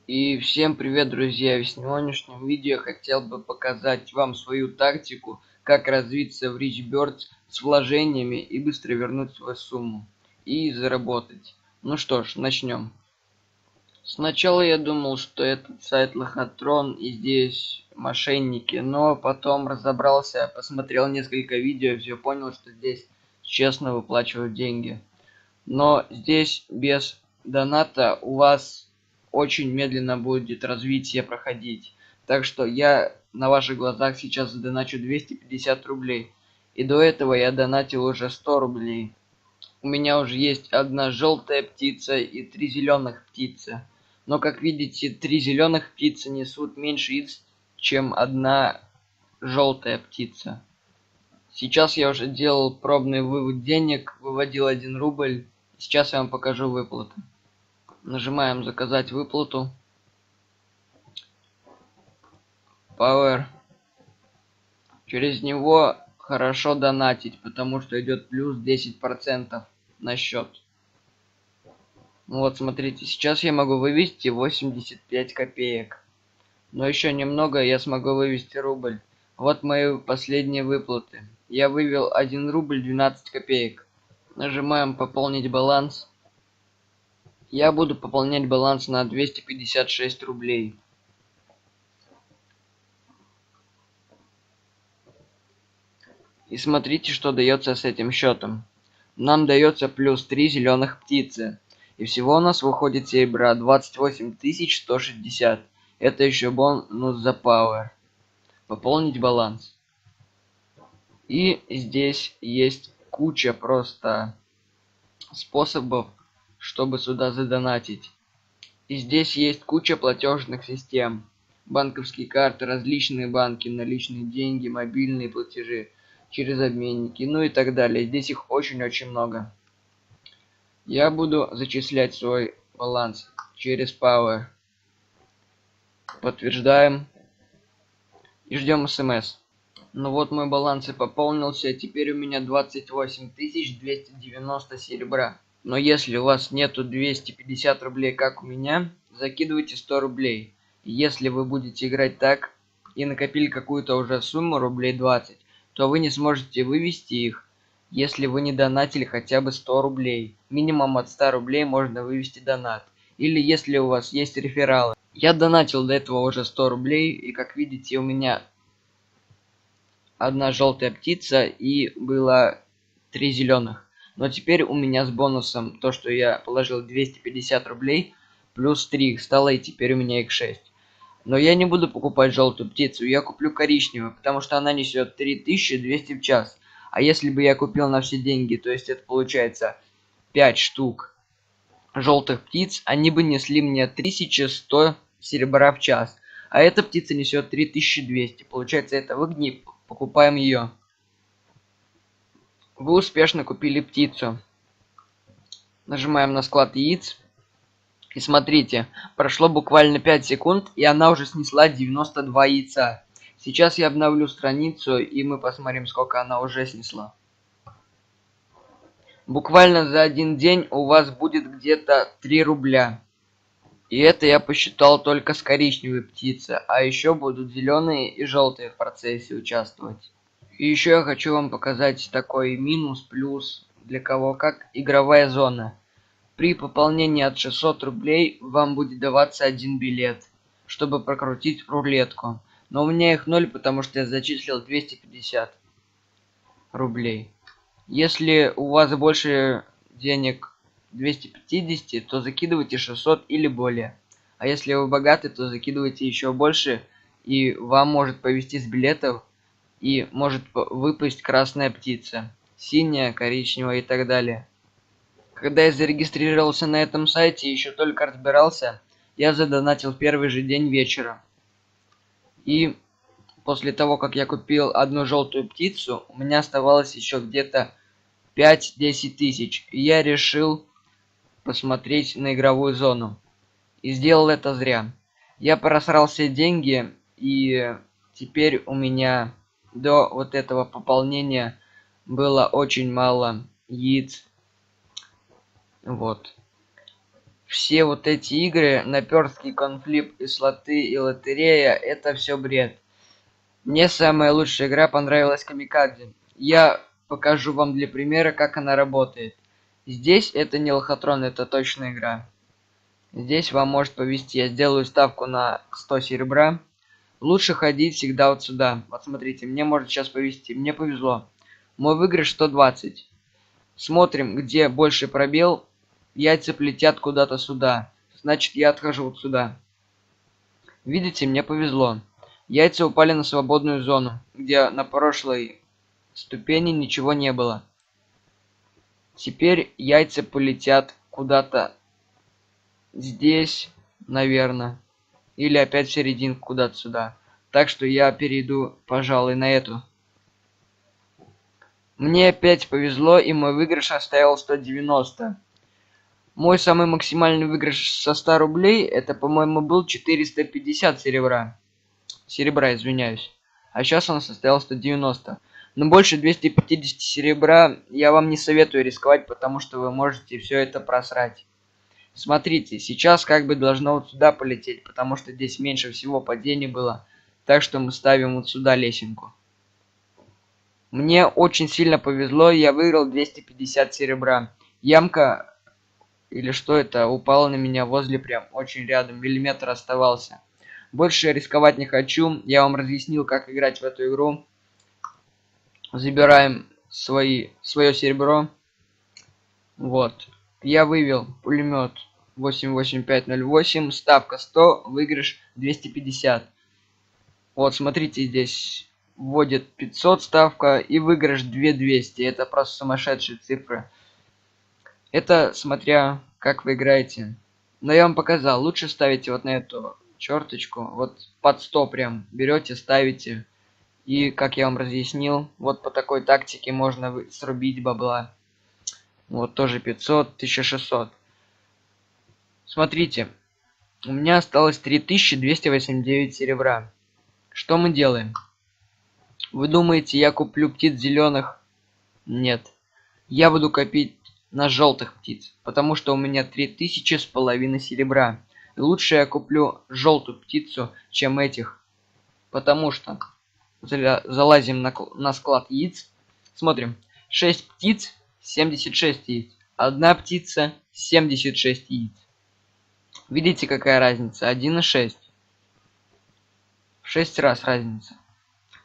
И всем привет, друзья! В сегодняшнем видео я хотел бы показать вам свою тактику, как развиться в Rich Birds с вложениями и быстро вернуть свою сумму и заработать. Ну что ж, начнем. Сначала я думал, что этот сайт лохотрон и здесь мошенники, но потом разобрался, посмотрел несколько видео и все понял, что здесь честно выплачивают деньги. Но здесь без доната у вас очень медленно будет развитие проходить. Так что я на ваших глазах сейчас задоначу 250 рублей. И до этого я донатил уже 100 рублей. У меня уже есть одна желтая птица и 3 зеленых птицы. Но как видите, 3 зеленых птицы несут меньше яиц, чем одна желтая птица. Сейчас я уже делал пробный вывод денег, выводил 1 рубль. Сейчас я вам покажу выплаты. Нажимаем заказать выплату. Power. Через него хорошо донатить, потому что идет плюс 10% на счет. Вот смотрите, сейчас я могу вывести 85 копеек. Но еще немного я смогу вывести рубль. Вот мои последние выплаты. Я вывел 1 рубль 12 копеек. Нажимаем пополнить баланс. Я буду пополнять баланс на 256 рублей. И смотрите, что дается с этим счетом. Нам дается плюс 3 зеленых птицы. И всего у нас выходит серебра 28 160. Это еще бонус за Power. Пополнить баланс. И здесь есть куча просто способов, чтобы сюда задонатить. И здесь есть куча платежных систем. Банковские карты, различные банки, наличные деньги, мобильные платежи через обменники, ну и так далее. Здесь их очень-очень много. Я буду зачислять свой баланс через Power. Подтверждаем. И ждем смс. Ну вот мой баланс и пополнился. Теперь у меня 28 290 серебра. Но если у вас нету 250 рублей, как у меня, закидывайте 100 рублей. Если вы будете играть так и накопили какую-то уже сумму, рублей 20, то вы не сможете вывести их, если вы не донатили хотя бы 100 рублей. Минимум от 100 рублей можно вывести донат. Или если у вас есть рефералы. Я донатил до этого уже 100 рублей, и как видите, у меня одна желтая птица и было 3 зеленых. Но теперь у меня с бонусом то, что я положил 250 рублей, плюс 3 их стало, и теперь у меня их 6. Но я не буду покупать желтую птицу, я куплю коричневую, потому что она несет 3200 в час. А если бы я купил на все деньги, то есть это получается 5 штук желтых птиц, они бы несли мне 1100 серебра в час. А эта птица несет 3200. Получается, это выгоднее, покупаем ее. Вы успешно купили птицу. Нажимаем на склад яиц. И смотрите, прошло буквально 5 секунд, и она уже снесла 92 яйца. Сейчас я обновлю страницу, и мы посмотрим, сколько она уже снесла. Буквально за один день у вас будет где-то 3 рубля. И это я посчитал только с коричневой птицы, а еще будут зеленые и желтые в процессе участвовать. И еще я хочу вам показать такой минус, плюс, для кого как игровая зона. При пополнении от 600 рублей вам будет даваться 1 билет, чтобы прокрутить рулетку. Но у меня их 0, потому что я зачислил 250 рублей. Если у вас больше денег 250, то закидывайте 600 или более. А если вы богаты, то закидывайте еще больше, и вам может повезти с билетов, и может выпасть красная птица, синяя, коричневая и так далее. Когда я зарегистрировался на этом сайте и еще только разбирался, я задонатил в первый же день вечера. И после того, как я купил одну желтую птицу, у меня оставалось еще где-то 5-10 тысяч. И я решил посмотреть на игровую зону. И сделал это зря. Я просрал все деньги, и теперь у меня до вот этого пополнения было очень мало яиц. Вот. Все вот эти игры, наперстки, конфлип и слоты и лотерея, это все бред. Мне самая лучшая игра понравилась Камикадзе. Я покажу вам для примера, как она работает. Здесь это не лохотрон, это точная игра. Здесь вам может повезти. Я сделаю ставку на 100 серебра. Лучше ходить всегда вот сюда. Вот смотрите, мне может сейчас повезти. Мне повезло. Мой выигрыш 120. Смотрим, где больше пробел. Яйца плетят куда-то сюда. Значит, я отхожу вот сюда. Видите, мне повезло. Яйца упали на свободную зону, где на прошлой ступени ничего не было. Теперь яйца полетят куда-то здесь, наверное. Или опять в серединку куда-то сюда. Так что я перейду, пожалуй, на эту. Мне опять повезло, и мой выигрыш оставил 190. Мой самый максимальный выигрыш со 100 рублей, это, по-моему, был 450 серебра. Серебра, извиняюсь. А сейчас он составил 190. Но больше 250 серебра я вам не советую рисковать, потому что вы можете все это просрать. Смотрите, сейчас как бы должно вот сюда полететь, потому что здесь меньше всего падений было. Так что мы ставим вот сюда лесенку. Мне очень сильно повезло, я выиграл 250 серебра. Ямка, или что это, упала на меня возле прям очень рядом, миллиметр оставался. Больше я рисковать не хочу, я вам разъяснил, как играть в эту игру. Забираем свое серебро. Вот. Я вывел пулемет 88508, ставка 100, выигрыш 250. Вот, смотрите, здесь вводит 500 ставка и выигрыш 2200. Это просто сумасшедшие цифры. Это смотря как вы играете. Но я вам показал, лучше ставите вот на эту черточку, вот под 100 прям берете, ставите. И, как я вам разъяснил, вот по такой тактике можно срубить бабла. Вот тоже 500, 1600. Смотрите, у меня осталось 3289 серебра. Что мы делаем? Вы думаете, я куплю птиц зеленых? Нет. Я буду копить на желтых птиц, потому что у меня 3000 с половиной серебра. И лучше я куплю желтую птицу, чем этих. Потому что залазим на склад яиц. Смотрим. 6 птиц, 76 яиц. Одна птица, 76 яиц. Видите, какая разница? 1,6. В 6 раз разница.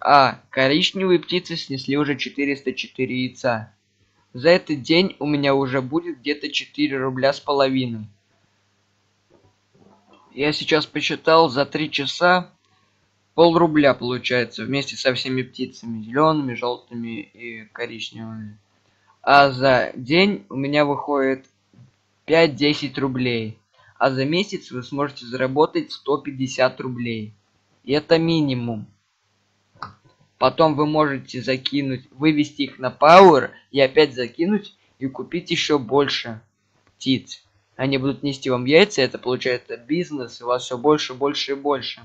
А коричневые птицы снесли уже 404 яйца. За этот день у меня уже будет где-то 4 рубля с половиной. Я сейчас посчитал, за 3 часа пол-рубля получается вместе со всеми птицами. Зелеными, желтыми и коричневыми. А за день у меня выходит 5-10 рублей. А за месяц вы сможете заработать 150 рублей. И это минимум. Потом вы можете закинуть, вывести их на Power и опять закинуть и купить еще больше птиц. Они будут нести вам яйца, это получается бизнес, и у вас все больше, больше и больше.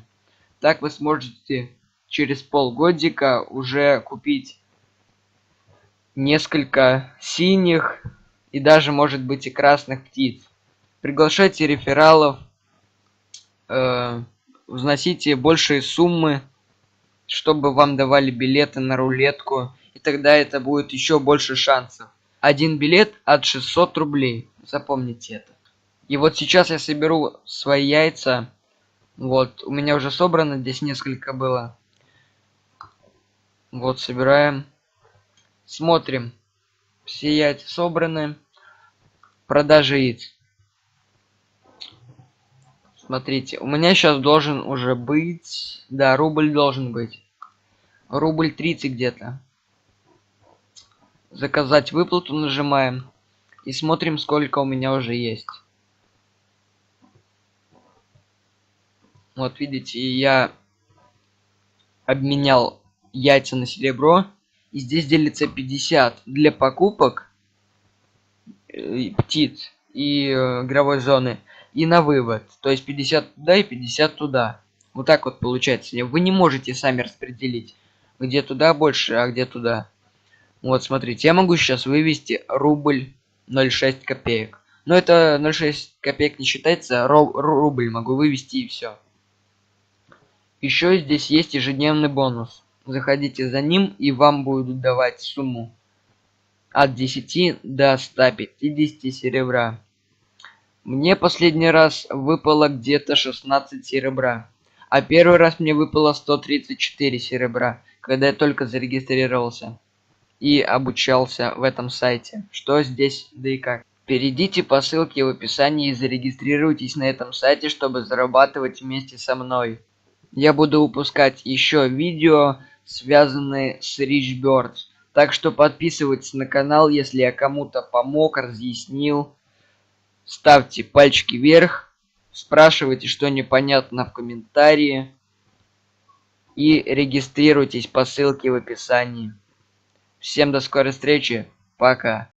Так вы сможете через полгодика уже купить несколько синих и даже, может быть, и красных птиц. Приглашайте рефералов, вносите большие суммы, чтобы вам давали билеты на рулетку, и тогда это будет еще больше шансов. Один билет от 600 рублей, запомните это. И вот сейчас я соберу свои яйца. Вот, у меня уже собрано, здесь несколько было. Вот, собираем. Смотрим. Все яйца собраны. Продажа яиц. Смотрите, у меня сейчас должен уже быть... Да, рубль должен быть. Рубль 30 где-то. Заказать выплату нажимаем. И смотрим, сколько у меня уже есть. Вот видите, я обменял яйца на серебро. И здесь делится 50 для покупок птиц и игровой зоны. И на вывод. То есть 50 туда и 50 туда. Вот так вот получается. Вы не можете сами распределить, где туда больше, а где туда. Вот смотрите, я могу сейчас вывести рубль 0,6 копеек. Но это 0,6 копеек не считается, рубль могу вывести и все. Еще здесь есть ежедневный бонус. Заходите за ним, и вам будут давать сумму от 10 до 150 серебра. Мне последний раз выпало где-то 16 серебра. А первый раз мне выпало 134 серебра, когда я только зарегистрировался и обучался в этом сайте. Что здесь, да и как. Перейдите по ссылке в описании и зарегистрируйтесь на этом сайте, чтобы зарабатывать вместе со мной. Я буду выпускать еще видео, связанные с Rich Birds. Так что подписывайтесь на канал, если я кому-то помог, разъяснил. Ставьте пальчики вверх, спрашивайте, что непонятно в комментарии. И регистрируйтесь по ссылке в описании. Всем до скорой встречи. Пока.